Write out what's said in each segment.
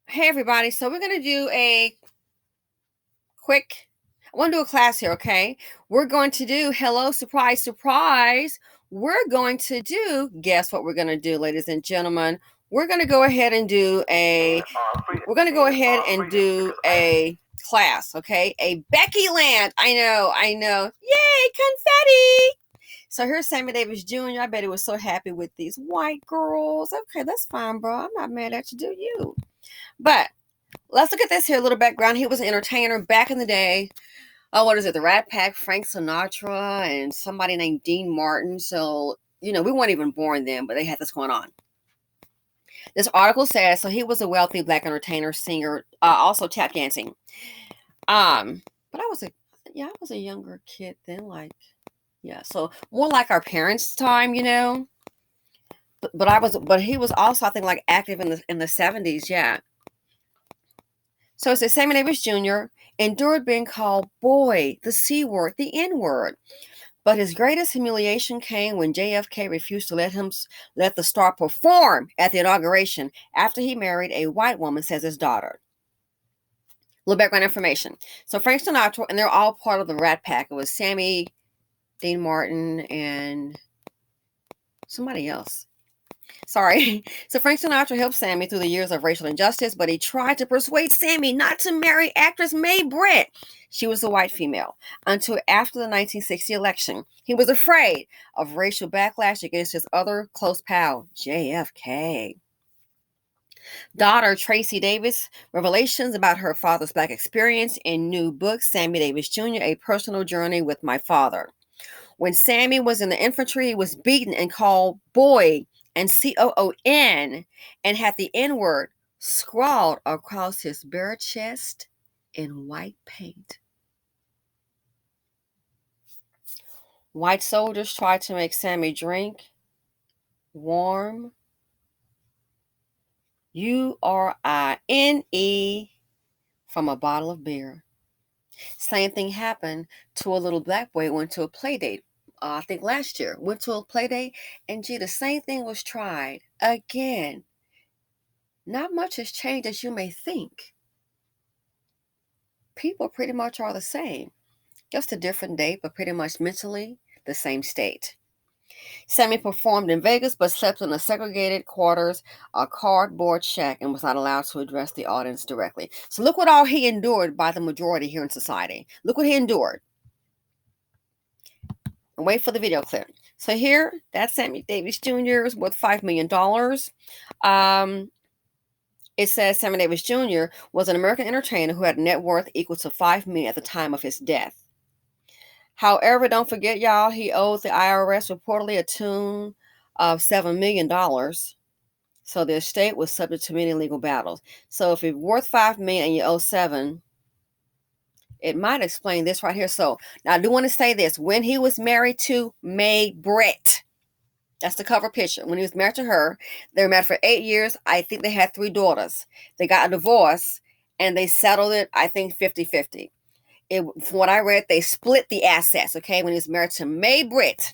Hey everybody, so we're gonna do a quick, I want to do a class here, okay? We're going to do, hello, surprise, surprise. We're going to do, guess what we're gonna do, ladies and gentlemen? We're gonna go ahead and do a, class, okay? A Beckyland, I know, yay, confetti! So here's Sammy Davis Jr. I bet he was so happy with these white girls. Okay, that's fine, bro. I'm not mad at you, do you? But let's look at this here, a little background. He was an entertainer back in the day. Oh, what is it? The Rat Pack, Frank Sinatra, and somebody named Dean Martin. So, we weren't even born then, but they had this going on. This article says, so he was a wealthy black entertainer, singer, also tap dancing. But I was a younger kid then, so more like our parents' time, But he was also, I think, like active in the 70s, yeah. So it says Sammy Davis Jr. endured being called boy, the C word, the N word. But his greatest humiliation came when JFK refused to let the star perform at the inauguration after he married a white woman, says his daughter. A little background information. So Frank Sinatra, and they're all part of the Rat Pack. It was Sammy, Dean Martin, and somebody else. Sorry. So Frank Sinatra helped Sammy through the years of racial injustice, but he tried to persuade Sammy not to marry actress Mae Britt. She was a white female. Until after the 1960 election, he was afraid of racial backlash against his other close pal, JFK. Daughter Tracy Davis, revelations about her father's black experience in new book, Sammy Davis Jr., A Personal Journey with My Father. When Sammy was in the infantry, he was beaten and called boy and COON and had the N word scrawled across his bare chest in white paint. White soldiers tried to make Sammy drink warm URINE from a bottle of beer. Same thing happened to a little black boy who went to a play date. I think last year, went to a play date, and the same thing was tried again. Not much has changed as you may think. People pretty much are the same. Just a different date, but pretty much mentally the same state. Sammy performed in Vegas, but slept in a segregated quarters, a cardboard shack, and was not allowed to address the audience directly. So look what all he endured by the majority here in society. Look what he endured. And wait for the video clip. So here, that's Sammy Davis Jr. worth $5 million. It says Sammy Davis Jr. was an American entertainer who had a net worth equal to $5 million at the time of his death. However, don't forget, y'all, he owed the IRS reportedly a tune of $7 million. So the estate was subject to many legal battles. So if you're worth $5 million and you owe $7, it might explain this right here. So now I do want to say this. When he was married to Mae Britt, that's the cover picture. When he was married to her, they were married for 8 years. I think they had 3 daughters. They got a divorce and they settled it, I think, 50-50. From what I read, they split the assets, okay, when he was married to Mae Britt.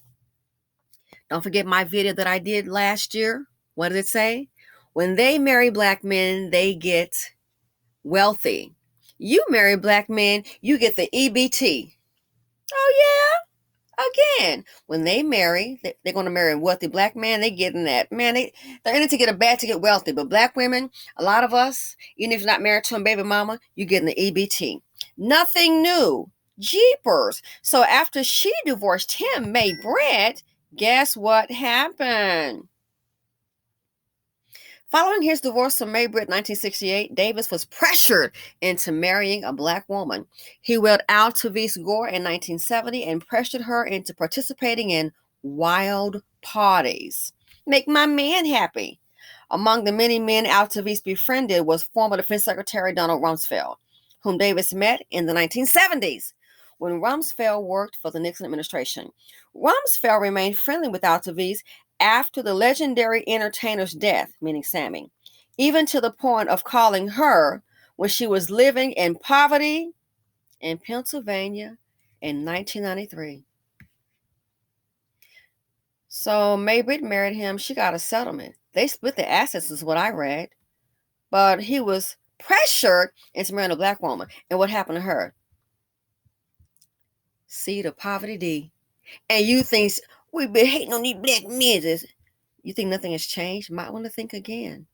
Don't forget my video that I did last year. What did it say? When they marry black men, they get wealthy. You marry black men, you get the EBT. Oh, yeah? Again, when they marry, they're going to marry a wealthy black man. They get in that. Man, they're in it to get a bad to get wealthy. But black women, a lot of us, even if you're not married to a baby mama, you get in the EBT. Nothing new. Jeepers. So after she divorced him, Mae Britt, guess what happened? Following his divorce from Mae Britt in 1968, Davis was pressured into marrying a black woman. He wed Altavis Gore in 1970 and pressured her into participating in wild parties. Make my man happy. Among the many men Altavis befriended was former Defense Secretary Donald Rumsfeld, whom Davis met in the 1970s when Rumsfeld worked for the Nixon administration. Rumsfeld remained friendly with Altavis after the legendary entertainer's death, meaning Sammy, even to the point of calling her when she was living in poverty in Pennsylvania in 1993. So Mae Britt married him. She got a settlement. They split the assets is what I read. But he was pressured into marrying a black woman. And what happened to her? Seed of poverty D. And you think we've been hating on these black men. You think nothing has changed? Might want to think again.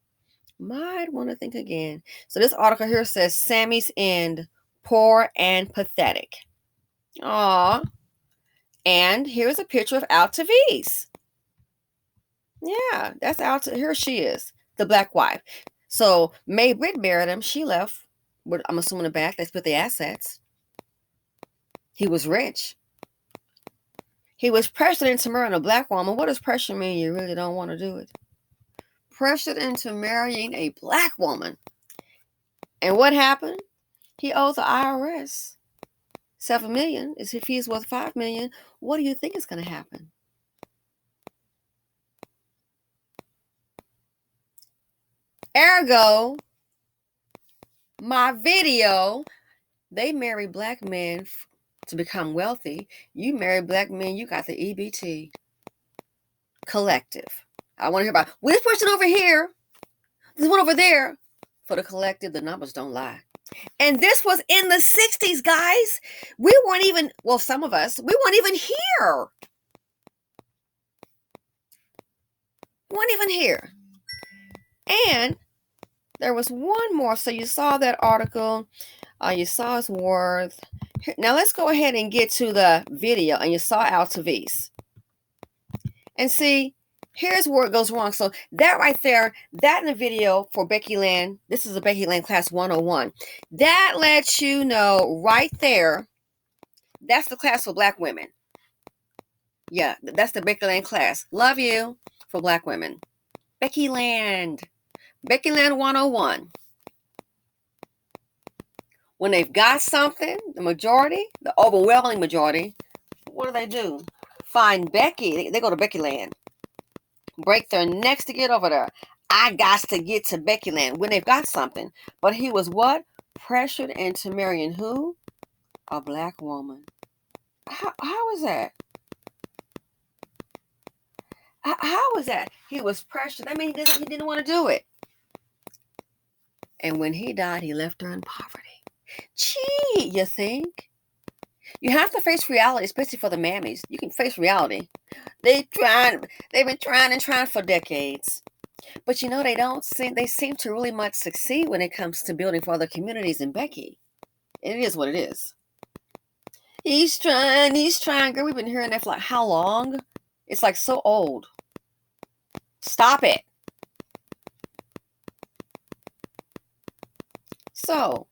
So this article here says Sammy's end, poor and pathetic. Aw. And here's a picture of Altavice. Yeah, that's Alta. Here she is, the black wife. So May Britt married him. She left with, I'm assuming, the back. They split the assets. He was rich. He was pressured into marrying a black woman. What does pressure mean? You really don't want to do it. Pressured into marrying a black woman. And what happened? He owes the IRS $7 million. If he's worth $5 million, what do you think is going to happen? Ergo, my video, they marry black men to become wealthy. You marry black men, you got the EBT collective. I want to hear about this person over here, this one over there. For the collective, the numbers don't lie. And this was in the 60s, guys. We weren't even, well, some of us, we weren't even here. And there was one more. So you saw that article. You saw his worth. Now let's go ahead and get to the video. And you saw Altavice. And see, here's where it goes wrong. So that right there, that in the video for Beckyland, this is a Beckyland class 101. That lets you know right there, that's the class for black women. Yeah, that's the Beckyland class. Love you for black women. Beckyland 101. When they've got something, the majority, the overwhelming majority, what do? Find Becky. They go to Beckyland. Break their necks to get over there. I got to get to Beckyland when they've got something. But he was what? Pressured into marrying who? A black woman. How is that? How is that? He was pressured. I mean, he didn't want to do it. And when he died, he left her in poverty. Gee, you think? You have to face reality, especially for the mammies. You can face reality. They've been trying for decades. But you know, they seem to really much succeed when it comes to building for other communities in Becky. And it is what it is. He's trying. Girl, we've been hearing that for like how long? It's like so old. Stop it. So,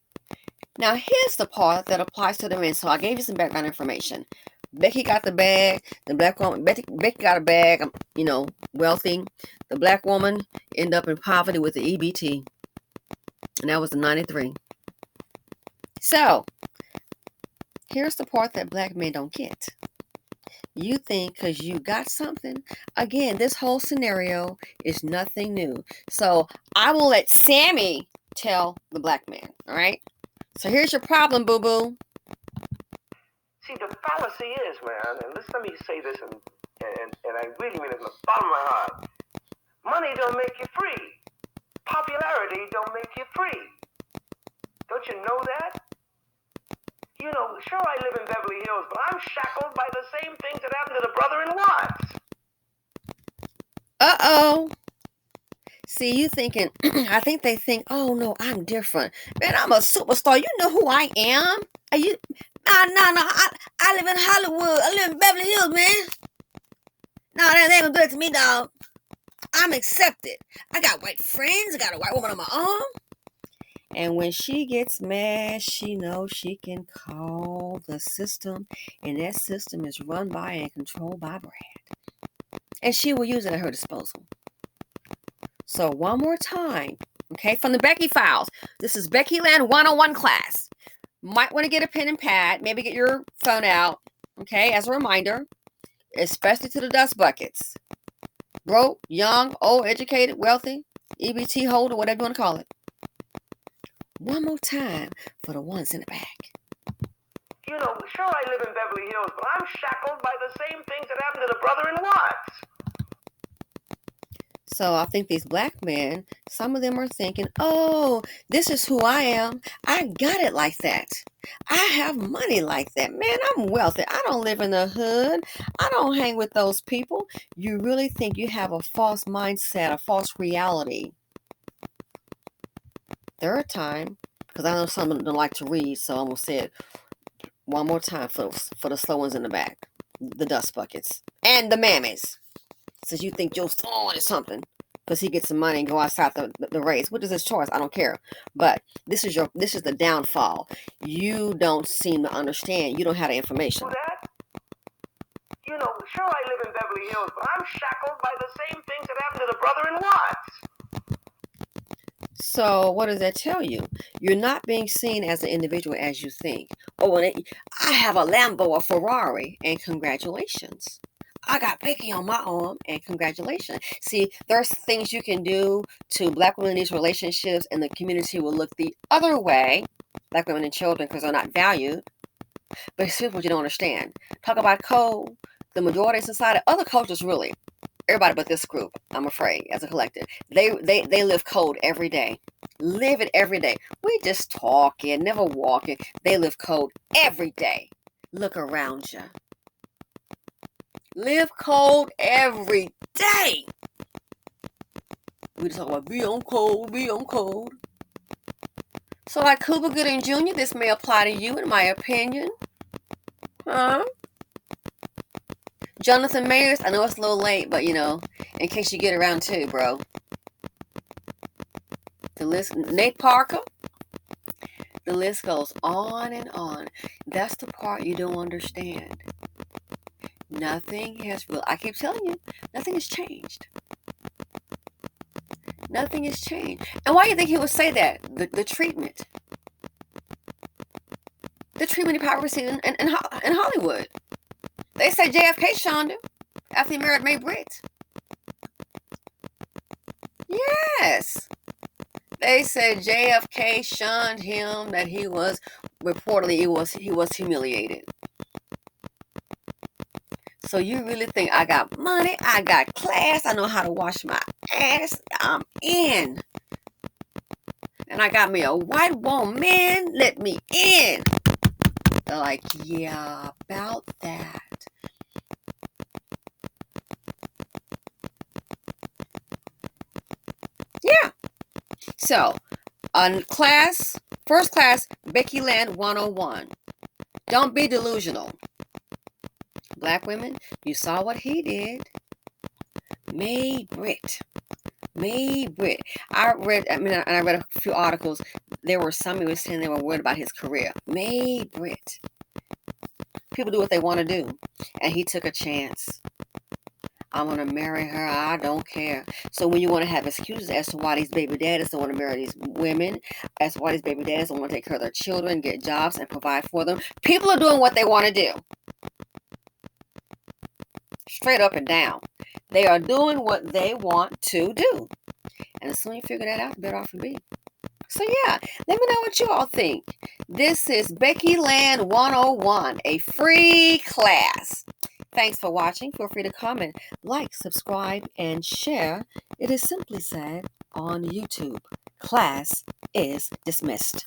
now here's the part that applies to the men. So I gave you some background information. Becky got the bag. The black woman, Becky got a bag, wealthy. The black woman ended up in poverty with the EBT. And that was in 93. So, here's the part that black men don't get. You think because you got something. Again, this whole scenario is nothing new. So, I will let Sammy tell the black man. All right? So, here's your problem, boo-boo. See, the fallacy is, man, and let me say this, and I really mean it from the bottom of my heart. Money don't make you free. Popularity don't make you free. Don't you know that? You know, sure, I live in Beverly Hills, but I'm shackled by the same things that happened to the brother in Watts. Uh-oh. See, you thinking, I think they think, oh, no, I'm different. Man, I'm a superstar. You know who I am? Are you? No. I live in Hollywood. I live in Beverly Hills, man. No, that ain't gonna do it to me, dog. I'm accepted. I got white friends. I got a white woman on my arm. And when she gets mad, she knows she can call the system. And that system is run by and controlled by Brad. And she will use it at her disposal. So one more time, okay, from the Becky Files. This is Beckyland 101 class. Might want to get a pen and pad. Maybe get your phone out, okay, as a reminder. Especially to the dust buckets. Broke, young, old, educated, wealthy, EBT holder, whatever you want to call it. One more time for the ones in the back. You know, sure, I live in Beverly Hills, but I'm shackled by the same things that happened to the brother in Watts. So I think these black men, some of them are thinking, oh, this is who I am. I got it like that. I have money like that. Man, I'm wealthy. I don't live in the hood. I don't hang with those people. You really think you have a false mindset, a false reality. Third time, because I know some of them don't like to read, so I'm going to say it one more time for the slow ones in the back. The dust buckets. And the mammies. Since you think Joe Sloan is something. Because he gets some money and go outside the race, which is his choice. I don't care. But this is the downfall. You don't seem to understand. You don't have the information. That? You know, sure I live in Beverly Hills, but I'm shackled by the same things that happened to the brother in Watts. So what does that tell you? You're not being seen as an individual as you think. Oh, I have a Lambo, a Ferrari, and congratulations. I got Becky on my arm, and congratulations. See, there's things you can do to black women in these relationships, and the community will look the other way, black women and children, because they're not valued. But here's what you don't understand. Talk about code, the majority of society, other cultures really, everybody but this group, I'm afraid, as a collective, they live code every day. Live it every day. We just talking, never walking. They live code every day. Look around you. Live code every day. We just talk about be on code, be on code. So like Cuba Gooding Jr., this may apply to you in my opinion. Huh? Jonathan Majors, I know it's a little late, but you know, in case you get around too, bro. The list, Nate Parker, the list goes on and on. That's the part you don't understand. Nothing has, I keep telling you, nothing has changed. Nothing has changed. And why do you think he would say that? The treatment. The treatment he probably received in Hollywood. They say JFK shunned him after he married Mae Britt. Yes. They said JFK shunned him, that he was reportedly he was humiliated. So you really think I got money, I got class, I know how to wash my ass, I'm in. And I got me a white woman, let me in. They're like, yeah, about that. Yeah. So, on first class, Beckyland 101. Don't be delusional. Black women, you saw what he did. Mae Britt. I read a few articles. There were some who were saying they were worried about his career. Mae Britt. People do what they want to do. And he took a chance. I'm going to marry her. I don't care. So when you want to have excuses as to why these baby daddies don't want to marry these women, as to why these baby daddies don't want to take care of their children, get jobs, and provide for them, people are doing what they want to do. Straight up and down. They are doing what they want to do. And as soon as you figure that out, the better off you be. So yeah, let me know what you all think. This is Beckyland 101, a free class. Thanks for watching. Feel free to comment, like, subscribe, and share. It is simply said on YouTube. Class is dismissed.